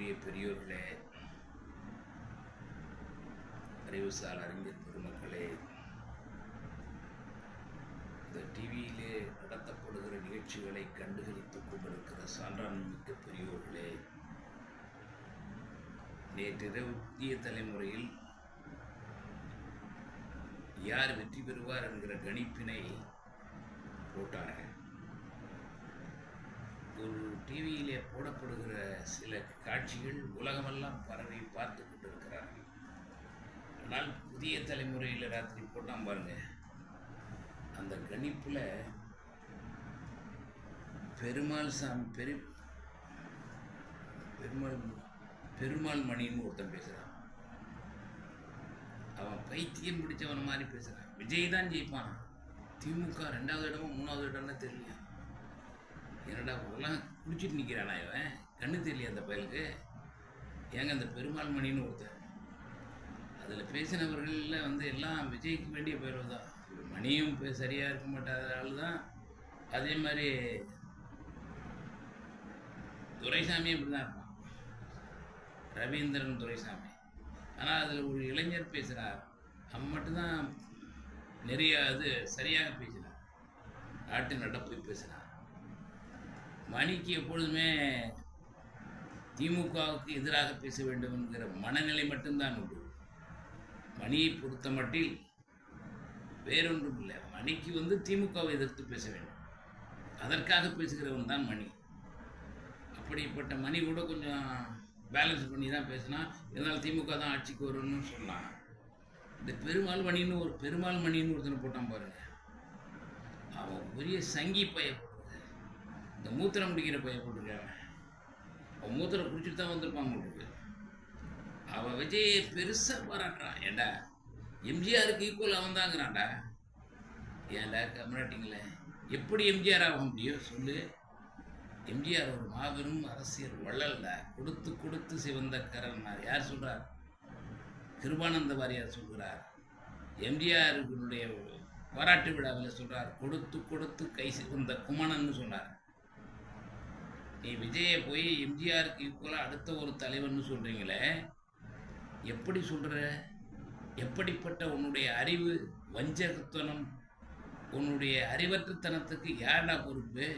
மதிப்பிற்குரிய பெரியோர்களே, அறிவுசார் அறிஞர் பெருமக்களே, இந்த டிவியிலே நடத்தப்படுகிற நிகழ்ச்சிகளை கண்டுகளித்துக் கொண்டிருக்கிற சான்றாண்மிக்க பெரியோர்களே, நேற்றிரவு புதிய தலைமுறையில் யார் வெற்றி பெறுவார் என்கிற கணிப்பினை போட்டார்கள். ஒரு டிவியிலே போடப்படுகிற சில காட்சிகள் உலகமெல்லாம் பரவி பார்த்து கொண்டிருக்கிறார்கள். ஆனால் புதிய தலைமுறையில் ராத்திரி போட்டான் பாருங்க, அந்த கணிப்பில் பெருமாள் மணின்னு ஒருத்தன் பேசுகிறான். அவன் பைத்தியம் பிடிச்சவன் மாதிரி பேசுகிறான். விஜய் தான் ஜெயிப்பான், திமுக 2வது இடமோ 3வது இடம்னு தெரியல. என்னடா உலகம் குடிச்சிட்டு நிற்கிறானா இவன், கண்ணு தெரியல அந்த பயலுக்கு. ஏங்க அந்த பெருமாள் மணின்னு ஒருத்தர், அதில் பேசினவர்களில் எல்லாம் விஜய்க்கு வேண்டிய பேர் தான். மணியும் சரியாக இருக்க மாட்டாத ஆள் தான். அதே மாதிரி துரைசாமியும் இப்படி தான் இருப்பான், ரவீந்திரன் துரைசாமி. ஆனால் அதில் ஒரு இளைஞர் பேசுகிறார், அவன் மட்டும்தான் நிறைய சரியாக பேசினார், நாட்டு நடப்பை பேசினார். மணிக்கு எப்பொழுதுமே திமுகவுக்கு எதிராக பேச வேண்டும் என்கிற மனநிலை மட்டும்தான் உண்டு. மணியை பொறுத்த மட்டில் வேறொன்றும் இல்லை. மணிக்கு திமுகவை எதிர்த்து பேச வேண்டும், அதற்காக பேசுகிறவன் தான் மணி. அப்படிப்பட்ட மணி கூட கொஞ்சம் பேலன்ஸ் பண்ணி தான் பேசினா, இதனால் திமுக தான் ஆட்சிக்கு வரும்னு சொன்னான். இந்த பெருமாள் மணின்னு ஒருத்தனை போட்டான் பாருங்க, அவன் பெரிய சங்கி பைய, இந்த மூத்திரம் பிடிக்கிற பைய போட்டிருக்காங்க. அவன் மூத்திரம் குடிச்சிட்டு தான் வந்திருப்பான் உங்களுக்கு. அவன் விஜயை பெருசாக பாராட்டுறான். ஏண்டா எம்ஜிஆருக்கு ஈக்குவல் அவன் தாங்கிறான்டா. ஏன்டா கம்யூனிட்டிங்கள எப்படி எம்ஜிஆர் ஆக முடியும் சொல்லு? எம்ஜிஆர் ஒரு மாபெரும் அரசியல் வள்ளல்ல, கொடுத்து கொடுத்து சிவந்த கரன்னார். யார் சொல்கிறார்? கிருபானந்த வாரியார் சொல்கிறார். எம்ஜிஆருடைய பாராட்டு விழாவில் சொல்கிறார், கொடுத்து கொடுத்து கை சிவந்த குமணன்னு சொன்னார். நீ விஜயை போய் எம்ஜிஆருக்கு ஈக்குவலாக அடுத்த ஒரு தலைவர்னு சொல்கிறீங்களே, எப்படி சொல்கிற? எப்படிப்பட்ட உன்னுடைய அறிவு வஞ்சகத்தனம், உன்னுடைய அறிவற்றத்தனத்துக்கு யாரா பொறுப்பு?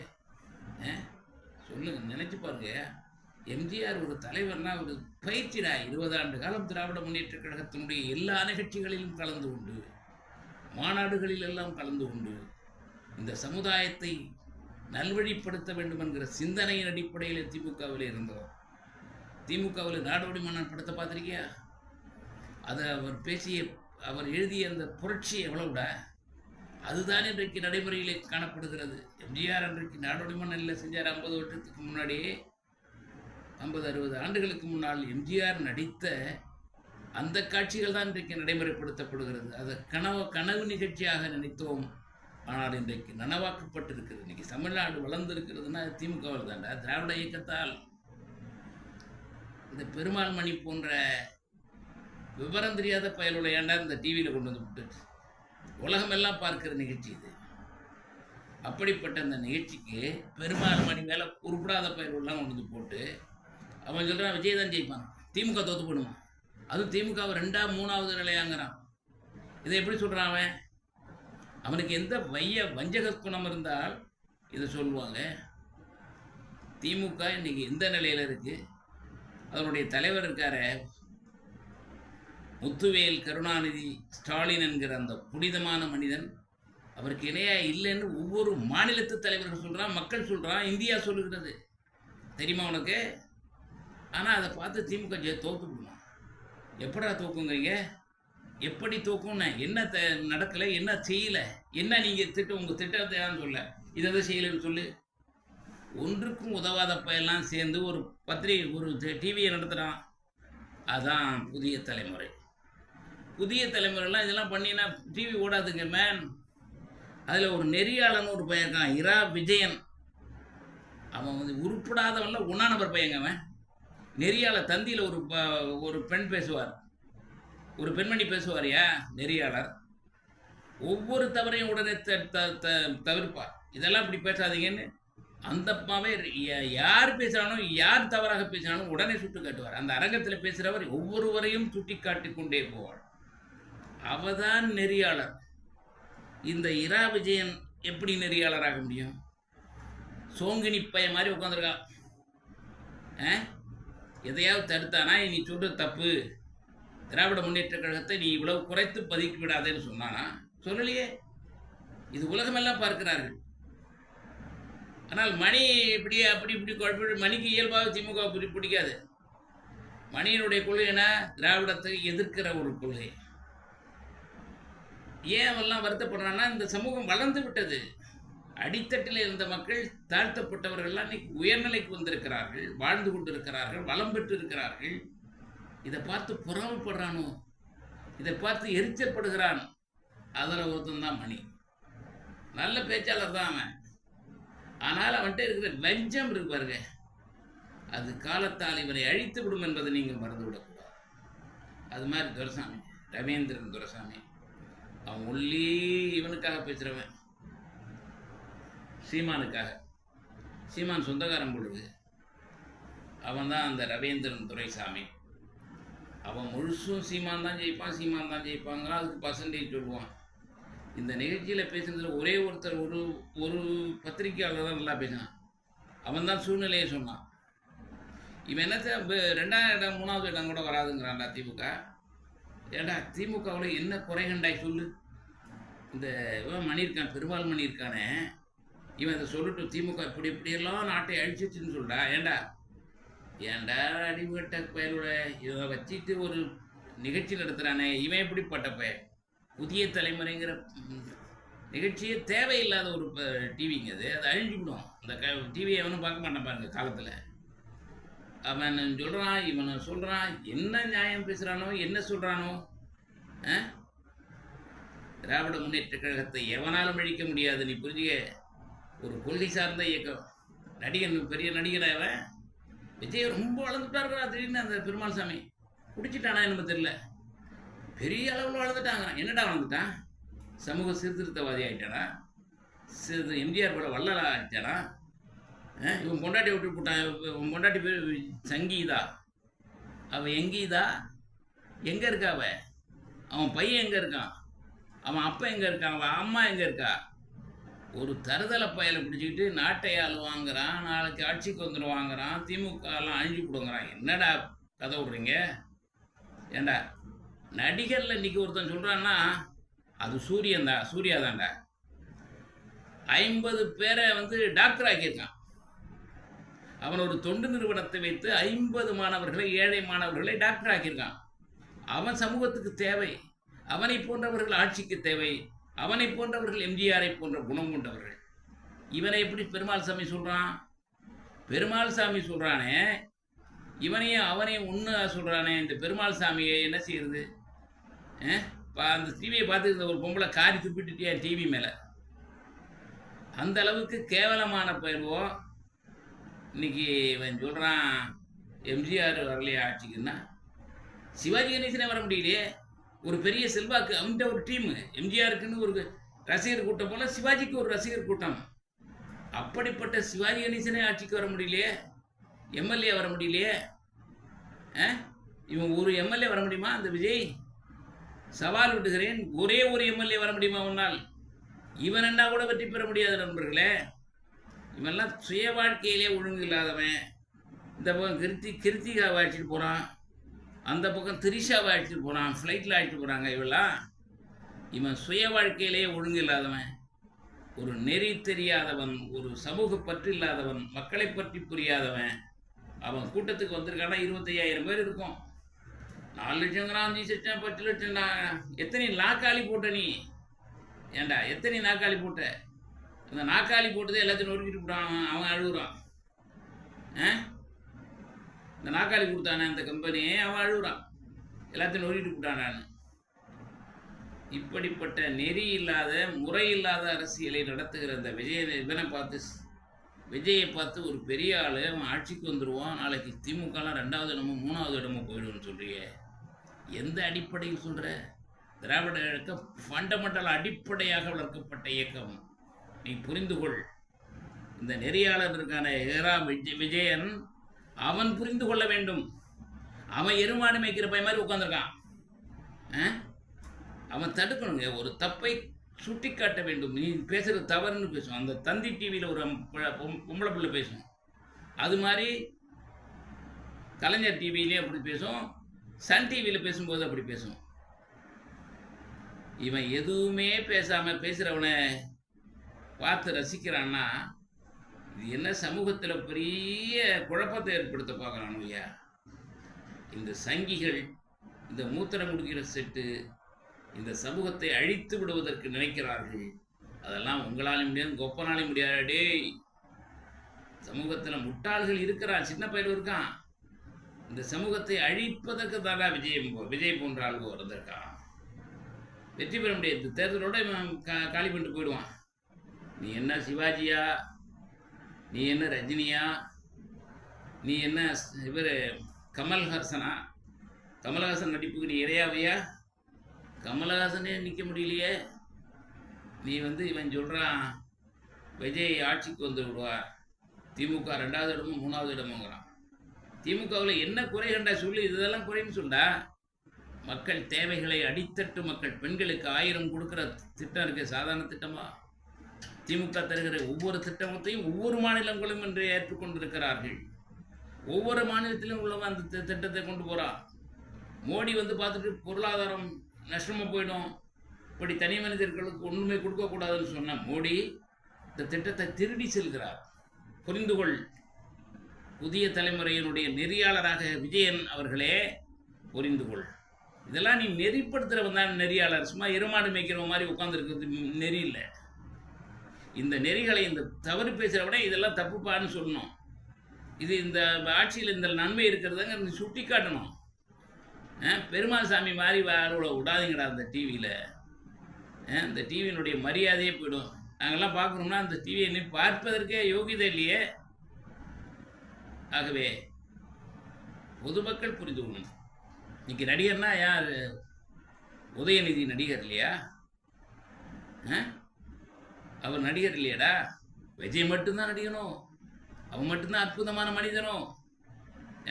சொல்லுங்க, நினைச்சு பாருங்க. எம்ஜிஆர் ஒரு தலைவர்னா ஒரு பயிற்சிடா. 20 ஆண்டு காலம் திராவிட முன்னேற்ற கழகத்தினுடைய எல்லா நிகழ்ச்சிகளிலும் கலந்து கொண்டு, மாநாடுகளில் எல்லாம் கலந்து கொண்டு, இந்த சமுதாயத்தை நல்வழிப்படுத்த வேண்டும் என்கிற சிந்தனையின் அடிப்படையில் திமுகவில் இருந்தோம். திமுகவில் நாடோடி மன்னன் படத்தை பார்த்துருக்கியா? அதை அவர் எழுதிய அந்த புரட்சி எவ்வளவுடா, அதுதான் இன்றைக்கு நடைமுறையிலே காணப்படுகிறது. எம்ஜிஆர் அன்றைக்கு நாடோடி மன்னனில் செஞ்சார். 50 வருஷத்துக்கு முன்னாடியே, 50-60 ஆண்டுகளுக்கு முன்னால் எம்ஜிஆர் நடித்த அந்த காட்சிகள் தான் இன்றைக்கு நடைமுறைப்படுத்தப்படுகிறது. அதை கனவு நிகழ்ச்சியாக நினைத்தோம். ஆனால் இன்றைக்கு நனவாக்கப்பட்டிருக்கிறது. இன்றைக்கி தமிழ்நாடு வளர்ந்துருக்கிறதுனா திமுகவில் தாண்டா, திராவிட இயக்கத்தால். இந்த பெருமாள் மணி போன்ற விவரம் தெரியாத பயலோட ஏண்டா இந்த டிவியில் கொண்டு வந்து விட்டுட்டு உலகமெல்லாம் பார்க்கிற நிகழ்ச்சி இது. அப்படிப்பட்ட அந்த நிகழ்ச்சிக்கு பெருமாள் மணி மேலே உருப்படாத பயலெல்லாம் கொண்டு வந்து போட்டு அவன் சொல்கிறான் விஜய் தான் ஜெயிப்பான், திமுக தோற்று போடுவான். அதுவும் திமுகவை 2வது 3வது நிலையாங்கிறான். இதை எப்படி சொல்கிறான் அவன்? அவனுக்கு எந்த வஞ்சக குணம் இருந்தால் இதை சொல்லுவாங்க. திமுக இன்னைக்கு எந்த நிலையில் இருக்குது? அதனுடைய தலைவர் இருக்கார முத்துவேல் கருணாநிதி ஸ்டாலின் என்கிற அந்த புனிதமான மனிதன், அவருக்கு இணையாக இல்லைன்னு ஒவ்வொரு மாநிலத்து தலைவர்கள் சொல்கிறான், மக்கள் சொல்கிறான், இந்தியா சொல்லுகிறது. தெரியுமா உனக்கு? ஆனால் அதை பார்த்து திமுக தோற்று போடுமா? எப்படா தோக்குங்கிறீங்க? எப்படி தோக்கும்னு என்ன நடக்கலை, என்ன செய்யலை, என்ன நீங்கள் உங்கள் திட்டத்தை யாரும் சொல்ல, இதை செய்யலைன்னு சொல்லு. ஒன்றுக்கும் உதவாத பையெல்லாம் சேர்ந்து ஒரு ஒரு டிவியை நடத்துகிறான். அதான் புதிய தலைமுறை. புதிய தலைமுறைலாம் இதெல்லாம் பண்ணினா டிவி ஓடாதுங்க மேன். அதில் ஒரு நெறியாளன் ஒரு பையன் இருக்கான், இரா விஜயன். அவன் உருப்படாதவன்ல 1ஆம் நம்பர் பையங்க அவன். நெறியாளர் தந்தியில் ஒரு பெண் பேசுவார், ஒரு பெண்மணி பேசுவாரியா நெறியாளர். ஒவ்வொரு தவறையும் உடனே தவிர்ப்பார். இதெல்லாம் இப்படி பேசாதீங்கன்னு அந்த அப்பாவே யார் பேசுகிறானோ, யார் தவறாக பேசினாலும் உடனே சுட்டு காட்டுவார். அந்த அரங்கத்தில் பேசுகிறவர் ஒவ்வொருவரையும் சுட்டி காட்டிக் கொண்டே போவார். அவதான் நெறியாளர். இந்த இரா விஜயன் எப்படி நெறியாளராக முடியும்? சோங்கினி பையன் மாதிரி உட்காந்துருக்கா. எதையாவது தடுத்தானா, நீ சொல்கிறது தப்பு, திராவிட முன்னேற்ற கழகத்தை நீ இவ்வளவு குறைத்து பதுக்கி விடாதேன்னு சொன்னானா? சொல்லலையே. இது உலகமெல்லாம் பார்க்கிறார்கள். ஆனால் மணி இப்படி அப்படி இப்படி குழப்பி, மணிக்கு இயல்பாக திமுக பிடிக்காது. மணியினுடைய கொள்கை என்ன? திராவிடத்தை எதிர்க்கிற ஒரு கொள்கை. ஏன் அவெல்லாம் வருத்தப்படுறான்னா, இந்த சமூகம் வளர்ந்து விட்டது. அடித்தட்டில் இருந்த மக்கள், தாழ்த்தப்பட்டவர்கள்லாம் இன்னைக்கு உயர்நிலைக்கு வந்திருக்கிறார்கள், வாழ்ந்து கொண்டிருக்கிறார்கள், வளம் பெற்று இருக்கிறார்கள். இதை பார்த்து பொறாமைப்படுறானோ, இதை பார்த்து எரிச்சல் படுகிறான். அதில் ஒருத்தன் தான் மணி. நல்ல பேச்சாளர் தான் அவன். ஆனால் அவன்கிட்ட இருக்கிற லஞ்சம் இருக்கு பாருங்க, அது காலத்தால் இவனை அழித்து விடும் என்பதை நீங்கள் மறந்து விடக்கூடாது. அது மாதிரி துரைசாமி, ரவீந்திரன் துரைசாமி, அவன் ஒல்லி இவனுக்காக பேசுகிறவன், சீமானுக்காக. சீமான் சொந்தக்காரன் பொழுது அவன் தான் அந்த ரவீந்திரன் துரைசாமி. அவன் முழுசும் சீமான் தான் ஜெயிப்பான், சீமான் தான் ஜெயிப்பாங்கிறான். அதுக்கு பர்சன்டேஜ் சொல்லுவான். இந்த நிகழ்ச்சியில் பேசுனதில் ஒரே ஒருத்தர், ஒரு பத்திரிகையாளர் தான் நல்லா பேசினான். அவன் தான் சூழ்நிலையை சொன்னான். இவன் என்னத்த 2ஆம் இடம் 3வது இடம் கூட வராதுங்கிறான்டா திமுக. ஏண்டா திமுகவில் என்ன குறை கண்டாய் சொல்லு. இந்த இவன் மணி இருக்கான், பெருமாள் மணி இருக்கானே, இவன் இதை சொல்லிட்டு திமுக இப்படி இப்படியெல்லாம் நாட்டை அழிச்சிச்சுன்னு சொல்றா. ஏண்டா அடிபட்ட பயலோட இவன் வச்சுட்டு ஒரு நிகழ்ச்சி நடத்துகிறானே, இவன் எப்படிப்பட்ட பையன்? புதிய தலைமுறைங்கிற நிகழ்ச்சியே தேவையில்லாத ஒரு டிவிங்க. அது அழிஞ்சுவிடும். அந்த டிவியை எவனும் பார்க்க மாட்டான் பாருங்க காலத்தில். அவன் சொல்கிறான், இவனை சொல்கிறான், என்ன நியாயம் பேசுகிறானோ, என்ன சொல்கிறானோ. திராவிட முன்னேற்ற கழகத்தை எவனாலும் அழிக்க முடியாது, நீ புரிஞ்சுக்க. ஒரு கொள்கை சார்ந்த இயக்கம். நடிகன், பெரிய நடிகனா அவன். விஜய் ரொம்ப வளர்ந்துட்டாருக்கிறா. திடீர்னு அந்த பெருமாள் சாமி குடிச்சிட்டானா என்னமோ தெரியல, பெரிய அளவில் வளர்ந்துட்டாங்க. என்னடா வளர்ந்துட்டான்? சமூக சீர்திருத்தவாதி ஆகிட்டானா? எம்ஜிஆர் போல வள்ளலா ஆகிட்டானா? இவன் பொண்டாட்டி விட்டு போட்டான். இவன் பொண்டாட்டி பேர் சங்கீதா. அவன் எங்கீதா? எங்கே இருக்கா அவ? அவன் பையன் எங்கே இருக்கான்? அவன் அப்பா எங்கே இருக்கான்? அவன் அம்மா எங்கே இருக்கா? ஒரு தருதலை பயலை பிடிச்சிக்கிட்டு நாட்டை ஆளுவாங்கிறான், நாளைக்கு ஆட்சிக்கு வந்துடுவாங்கிறான், திமுகலாம் அழிஞ்சு கொடுங்கிறான். என்னடா கதை விட்றீங்க? ஏண்டா நடிகரில் இன்றைக்கி ஒருத்தன் சொல்கிறான்னா அது சூர்யா தான்டா. 50 பேரை டாக்டர் ஆக்கியிருக்கான். அவன் ஒரு தொண்டு நிறுவனத்தை வைத்து 50 மாணவர்களை, ஏழை மாணவர்களை டாக்டர் ஆக்கியிருக்கான். அவன் சமூகத்துக்கு தேவை. அவனை போன்றவர்கள் ஆட்சிக்கு தேவை. அவனை போன்றவர்கள் எம்ஜிஆரை போன்ற குணம் கொண்டவர்கள். இவனை எப்படி பெருமாள் சாமி சொல்கிறான்? பெருமாள் சாமி சொல்கிறானே, இவனையும் அவனையும் ஒன்று சொல்கிறானே. இந்த பெருமாள் சாமியை என்ன செய்யுது? அந்த டிவியை பார்த்து இந்த ஒரு பொம்பளை காரி துப்பிட்டுட்டியா டிவி மேலே. அந்த அளவுக்கு கேவலமான பயிர்வோ. இன்னைக்கு இவன் சொல்கிறான் எம்ஜிஆர் வரலையே ஆட்சிக்குன்னா, சிவாஜி கணேசனே வர முடியலையே. ஒரு பெரிய செல்வாக்கு அவன்கிட்ட ஒரு டீமு. எம்ஜிஆருக்குன்னு ஒரு ரசிகர் கூட்டம் போல சிவாஜிக்கு ஒரு ரசிகர் கூட்டம். அப்படிப்பட்ட சிவாஜி கணேசனே ஆட்சிக்கு வர முடியலையே, எம்எல்ஏ வர முடியலையே. இவன் ஒரு எம்எல்ஏ வர முடியுமா? அந்த விஜய் சவால் விட்டுகிறேன், ஒரே ஒரு எம்எல்ஏ வர முடியுமா உன்னால்? இவன் என்ன கூட வெற்றி பெற முடியாது நண்பர்களே. இவன்லாம் சுய வாழ்க்கையிலே ஒழுங்கு இல்லாதவன். இந்த பக்கம் கிருத்திகாவை அழைச்சிட்டு போகிறான், அந்த பக்கம் திரிஷாவை அழைச்சிட்டு போகிறான், ஃப்ளைட்டில் அழைச்சிட்டு போகிறாங்க. இவன் சுய வாழ்க்கையிலேயே ஒழுங்கு இல்லாதவன், ஒரு நெறி தெரியாதவன், ஒரு சமூக பற்று இல்லாதவன், மக்களை பற்றி புரியாதவன். அவன் கூட்டத்துக்கு வந்திருக்கானா 25,000 பேர் இருக்கும். 4 லட்சங்கிறான், 5 லட்சம், 10 லட்சம். எத்தனை நாக்காளி போட்ட நீ? ஏண்டா எத்தனை நாக்காளி போட்ட? அந்த நாக்காளி போட்டதே எல்லாத்தையும் நொறுக்கிட்டு போட்டான். அவன் அழுகுறான். இந்த நாக்காளி கொடுத்தானே அந்த கம்பெனியே, அவன் அழுகுறான். எல்லாத்தையும் நொறுக்கிட்டு போட்டான். இப்படிப்பட்ட நெறி இல்லாத, முறை இல்லாத அரசியலை நடத்துகிற இந்த விஜயை பார்த்து ஒரு பெரிய ஆள் அவன் ஆட்சிக்கு வந்துடுவான், நாளைக்கு திமுகலாம் 2வது இடமோ 3வது இடமோ போயிடும்னு சொல்றியே. எந்த அடிப்படையில் சொல்கிற? திராவிட இயக்கம் ஃபண்டமெண்டல் அடிப்படையாக வளர்க்கப்பட்ட இயக்கம். நீ புரிந்து கொள். இந்த நெறியாளர் இருக்கான விஜயன், அவன் புரிந்து கொள்ள வேண்டும். அவன் எருமாடு மேய்க்கிற பையன் மாதிரி உட்காந்துருக்கான். அவன் தடுக்கணுங்க. ஒரு தப்பை சுட்டி காட்ட வேண்டும். நீ பேசுகிற தவறுன்னு பேசுவோம். அந்த தந்தி டிவியில் ஒரு பொம்பளை பிள்ளை பேசும், அது மாதிரி கலைஞர் டிவியிலே அப்படி பேசும், சன் டிவியில் பேசும்போது அப்படி பேசும். இவன் எதுவுமே பேசாமல் பேசுகிறவனை பார்த்து ரசிக்கிறான்னா இது என்ன சமூகத்தில் பெரிய குழப்பத்தை ஏற்படுத்த பார்க்குறான் ஐயா. இந்த சங்கிகள், இந்த மூத்திரம் குடிக்கிற செட்டு இந்த சமூகத்தை அழித்து விடுவதற்கு நினைக்கிறார்கள். அதெல்லாம் உங்களாலும் முடியாது, கொப்பனாலும் முடியாது. டேய், சமூகத்தில் முட்டாள்கள் இருக்கிறான், சின்ன பையன் இருக்கான். இந்த சமூகத்தை அழிப்பதற்கு தானே விஜய் போன்ற ஆளுங்க வந்திருக்கான். வெற்றி பெற முடியாது. தேர்தலோட இவன் காலி பண்ணிட்டு போயிடுவான். நீ என்ன சிவாஜியா, நீ என்ன ரஜினியா, நீ என்ன இவர் கமல்ஹாசனா? கமல்ஹாசன் நடிப்புக்கு நீ இறையாவையா? கமல்ஹாசனே நிற்க முடியலையே. நீ இவன் சொல்கிறான் விஜய் ஆட்சிக்கு வந்து விடுவார், திமுக 2வது இடமும் 3வது இடமுங்கிறான். திமுகவில் என்ன குறை கண்டா சொல்லு, இதெல்லாம் குறைன்னு சொல்டா. மக்கள் தேவைகளை, அடித்தட்டு மக்கள், பெண்களுக்கு 1000 கொடுக்குற திட்டம் இருக்கு. சாதாரண திட்டமா? திமுக தருகிற ஒவ்வொரு திட்டத்தையும் ஒவ்வொரு மாநிலங்களும் என்று ஏற்றுக்கொண்டிருக்கிறார்கள். ஒவ்வொரு மாநிலத்திலும் உள்ளவன் அந்த திட்டத்தை கொண்டு போகிறான். மோடி பார்த்துட்டு பொருளாதாரம் நஷ்டமாக போயிடும், இப்படி தனி மனிதர்களுக்கு ஒன்றுமே கொடுக்கக்கூடாதுன்னு சொன்ன மோடி இந்த திட்டத்தை திருடி செல்கிறார். புரிந்துகொள். புதிய தலைமுறையினுடைய நெறியாளராக விஜயன் அவர்களே புரிந்துகொள். இதெல்லாம் நீ நெறிப்படுத்துகிறவன் தான் நெறியாளர். சும்மா எருமாடு மேய்க்கிறவன் மாதிரி உட்காந்துருக்கிறது நெறி இல்லை. இந்த நெறிகளை, இந்த தவறு பேசுகிறவனே இதெல்லாம் தப்புப்பான்னு சொல்லணும். இது இந்த ஆட்சியில் இந்த நன்மை இருக்கிறதுங்க நீ சுட்டி காட்டணும். பெருமாள் சாமி மாதிரி அவ்வளோ விடாதீங்கடா அந்த டிவியில். இந்த டிவியினுடைய மரியாதையே போயிடும். நாங்கள்லாம் பார்க்கணும்னா அந்த டிவியை நீ பார்ப்பதற்கே யோகிதை இல்லையே. ஆகவே பொதுமக்கள் புரிந்து கொள்ளணும். இன்னைக்கு நடிகர்னா யார்? உதயநிதி நடிகர் இல்லையா? அவர் நடிகர் இல்லையாடா? விஜய் மட்டும்தான் நடிகனும், அவன் மட்டும்தான் அற்புதமான மனிதனும்.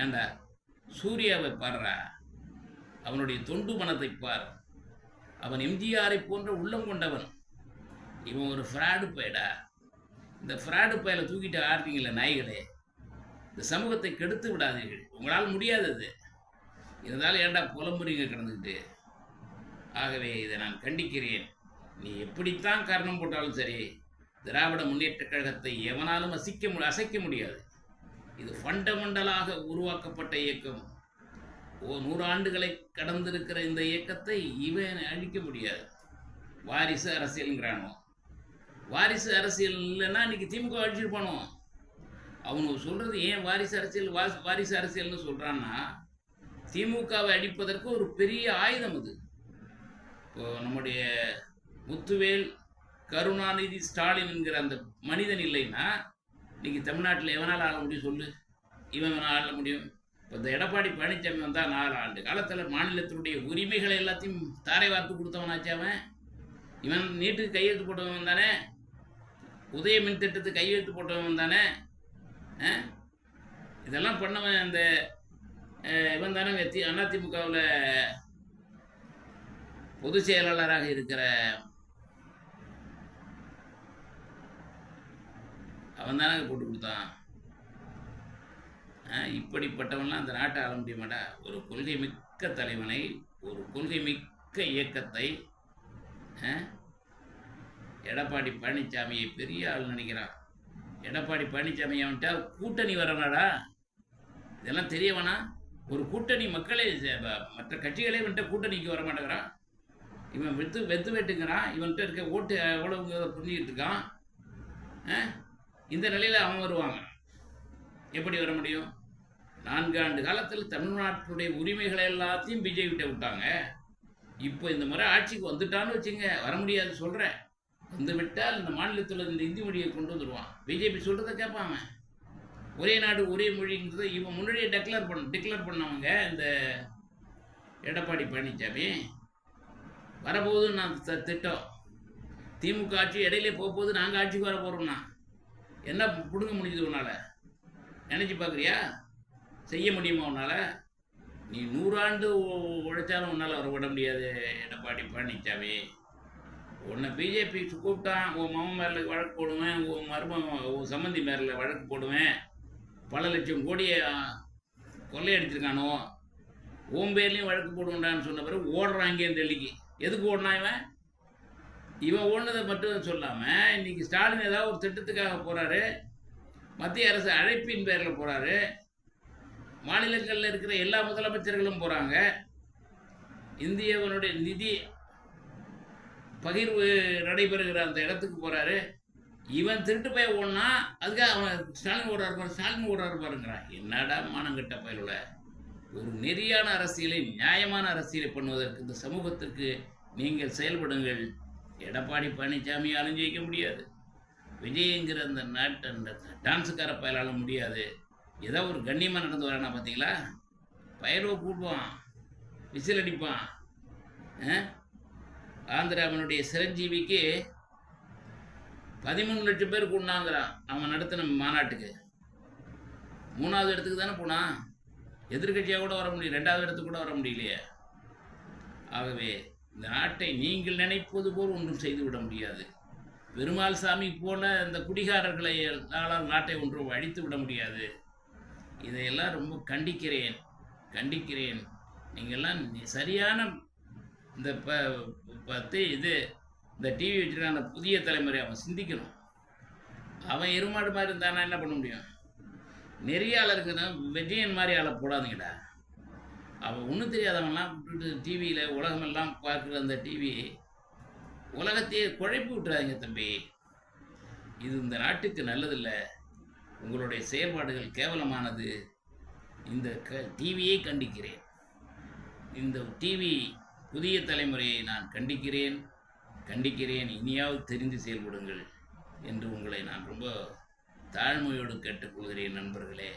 ஏண்டா சூர்யாவை பாடுறா, அவனுடைய தொண்டு மனத்தை பார். அவன் எம்ஜிஆரை போன்ற உள்ளம் கொண்டவன். இவன் ஒரு ஃப்ராடு பயடா. இந்த ஃப்ராடு பயலை தூக்கிட்டு ஆடுறீங்களே நாய்களே, இந்த சமூகத்தை கெடுத்து விடாதீர்கள். உங்களால் முடியாதது இருந்தாலும் ஏண்டா புலம்புறீங்க கிடந்துக்கிட்டு? ஆகவே இதை நான் கண்டிக்கிறேன். நீ எப்படித்தான் காரணம் போட்டாலும் சரி, திராவிட முன்னேற்ற கழகத்தை எவனாலும் அசைக்க முடியாது. இது ஃபண்டமெண்டலாக உருவாக்கப்பட்ட இயக்கம். 100 ஆண்டுகளை கடந்திருக்கிற இந்த இயக்கத்தை இவன் அழிக்க முடியாது. வாரிசு அரசியலுங்கிறானோ, வாரிசு அரசியல் இல்லைன்னா இன்னைக்கு திமுக அழிச்சிருப்பானோ. அவனுக்கு சொல்கிறது ஏன் வாரிசு அரசியல்னு சொல்கிறான்னா, திமுகவை அழிப்பதற்கு ஒரு பெரிய ஆயுதம் அது. இப்போ நம்முடைய முத்துவேல், கருணாநிதி, ஸ்டாலின் என்கிற அந்த மனிதன் இல்லைன்னா இன்னைக்கு தமிழ்நாட்டில் எவனால் ஆள முடியும் சொல்லு? இவன் ஆள முடியும்? இப்போ இந்த எடப்பாடி பழனிசாமி வந்தால் 4 ஆண்டு காலத்தில் மாநிலத்தினுடைய உரிமைகளை எல்லாத்தையும் தாரை வார்த்து கொடுத்தவனாச்சு அவன். இவன் நீட்டுக்கு கையெழுத்து போட்டவன் தானே, உதய மின் திட்டத்துக்கு கையெழுத்து போட்டவன் தானே. இதெல்லாம் பண்ணவன் அந்த இவன் தானே அதிமுகவில் பொதுச் செயலாளராக இருக்கிற அவன் தானே போட்டு கொடுத்தான். இப்படிப்பட்டவன்லாம் அந்த நாட்டை ஆள முடியுமாடா? ஒரு கொள்கை மிக்க தலைவனை, ஒரு கொள்கை மிக்க இயக்கத்தை எடப்பாடி பழனிசாமியை பெரிய ஆள் நினைக்கிறான். எடப்பாடி பழனிசாமி அவன்கிட்ட கூட்டணி வரனாடா? இதெல்லாம் தெரியவனா? ஒரு கூட்டணி மக்களே, மற்ற கட்சிகளே வந்துட்டு கூட்டணிக்கு வர மாட்டேங்கிறான். இவன் வெத்து வெட்டுங்கிறான். இவன்கிட்ட இருக்க ஓட்டு எவ்வளவு புரிஞ்சுக்கிட்டு இருக்கான். இந்த நிலையில் அவன் வருவாங்க. எப்படி வர முடியும்? 4 ஆண்டு காலத்தில் தமிழ்நாட்டுடைய உரிமைகளை எல்லாத்தையும் பிஜேபி கிட்ட விட்டாங்க. இப்போ இந்த முறை ஆட்சிக்கு வந்துட்டான்னு வச்சுங்க, வர முடியாது சொல்கிறேன். வந்து விட்டால் இந்த மாநிலத்தில் இந்த இந்தி மொழியை கொண்டு வந்துடுவான். பிஜேபி சொல்கிறத கேட்பாங்க. ஒரே நாடு ஒரே மொழிங்கிறத இவன் முன்னாடியே டிக்ளேர் பண்ணவங்க. இந்த எடப்பாடி பழனிசாமி வரப்போகுதுன்னு நான் திட்டம். திமுக ஆட்சி இடையிலே போகும்போது நாங்கள் ஆட்சிக்கு வர போகிறோம்னா என்ன பிடுங்க முடியுது உன்னால்? நினச்சி பார்க்குறியா? செய்ய முடியுமா உன்னால்? நீ 100 ஆண்டு உழைச்சாலும் உன்னால் அவரை விட முடியாது எடப்பாடி பழனிசாமி. உன்னை பிஜேபி கூப்பிட்டான், உன் மாமன் மேரில் வழக்கு போடுவேன், உன் சம்மந்தி மேரில் வழக்கு போடுவேன், பல லட்சம் கோடியை கொள்ளையடிச்சிருக்கானோ, உன் பேர்லேயும் வழக்கு போடுவேன்டான்னு சொன்ன பிறகு ஓடுறான் இங்கேருந்து டெல்லிக்கு. எதுக்கு ஓடினான் இவன்? இவன் ஓடினதை மட்டும் சொல்லாமல் இன்றைக்கி ஸ்டாலின் ஏதாவது ஒரு திட்டத்துக்காக போகிறாரு, மத்திய அரசு அழைப்பின் பேரில் போகிறாரு, மாநிலங்களில் இருக்கிற எல்லா முதலமைச்சர்களும் போகிறாங்க, இந்தியாவினுடைய நிதி பகிர்வு நடைபெறுகிற அந்த இடத்துக்கு போகிறாரு. இவன் திருட்டு போய் ஓடனா அதுக்காக அவன் ஸ்டாலின் ஓடுறாரு பாருங்கிறான். என்னடா மானங்கட்ட பயலுல! ஒரு நெறியான அரசியலை, நியாயமான அரசியலை பண்ணுவதற்கு இந்த சமூகத்திற்கு நீங்கள் செயல்படுங்கள். எடப்பாடி பழனிசாமியாலும் ஜெயிக்க முடியாது, விஜய்ங்கிற அந்த டான்ஸுக்கார பயலாலும் முடியாது. ஏதோ ஒரு கண்ணியமாக நடந்து வரானா பார்த்தீங்களா? பயலுவை கூட்டுவான், விசில் அடிப்பான். ஆந்திராவினுடைய சிரஞ்சீவிக்கு 13 லட்சம் பேர் கூடனாங்கிறான் அவன் நடத்தின மாநாட்டுக்கு. 3வது இடத்துக்கு தானே போனான். எதிர்கட்சியாக கூட வர முடியும், 2வது இடத்துக்கு கூட வர முடியலையே. ஆகவே இந்த நாட்டை நீங்கள் நினைப்பது போல் ஒன்றும் செய்துவிட முடியாது. பெருமாள் சாமி போல இந்த குடிகாரர்களை நாட்டை ஒன்றும் அழித்து விட முடியாது. இதையெல்லாம் ரொம்ப கண்டிக்கிறேன். நீங்கள்லாம் சரியான இந்த இந்த டிவி வச்சுருக்க அந்த புதிய தலைமுறை அவன் சிந்திக்கணும். அவன் எருமாடு மாதிரி இருந்தானா என்ன பண்ண முடியும்? நெறியாளருக்குன்னா விஜயன் மாதிரி ஆளை போடாதீங்கடா. அவன் ஒன்றும் தெரியாதவன்லாம் விட்டுட்டு டிவியில் உலகமெல்லாம் பார்க்குற அந்த டிவி உலகத்தையே குழப்பி விட்டுறாதீங்க தம்பி. இது இந்த நாட்டுக்கு நல்லதில்லை. உங்களுடைய செயல்பாடுகள் கேவலமானது. இந்த டிவியை கண்டிக்கிறேன். இந்த டிவி புதிய தலைமுறையை நான் கண்டிக்கிறேன். இனியாவது தெரிந்து செயல்படுங்கள் என்று உங்களை நான் ரொம்ப தாழ்மையோடு கேட்டுக்கொள்கிறேன் நண்பர்களே.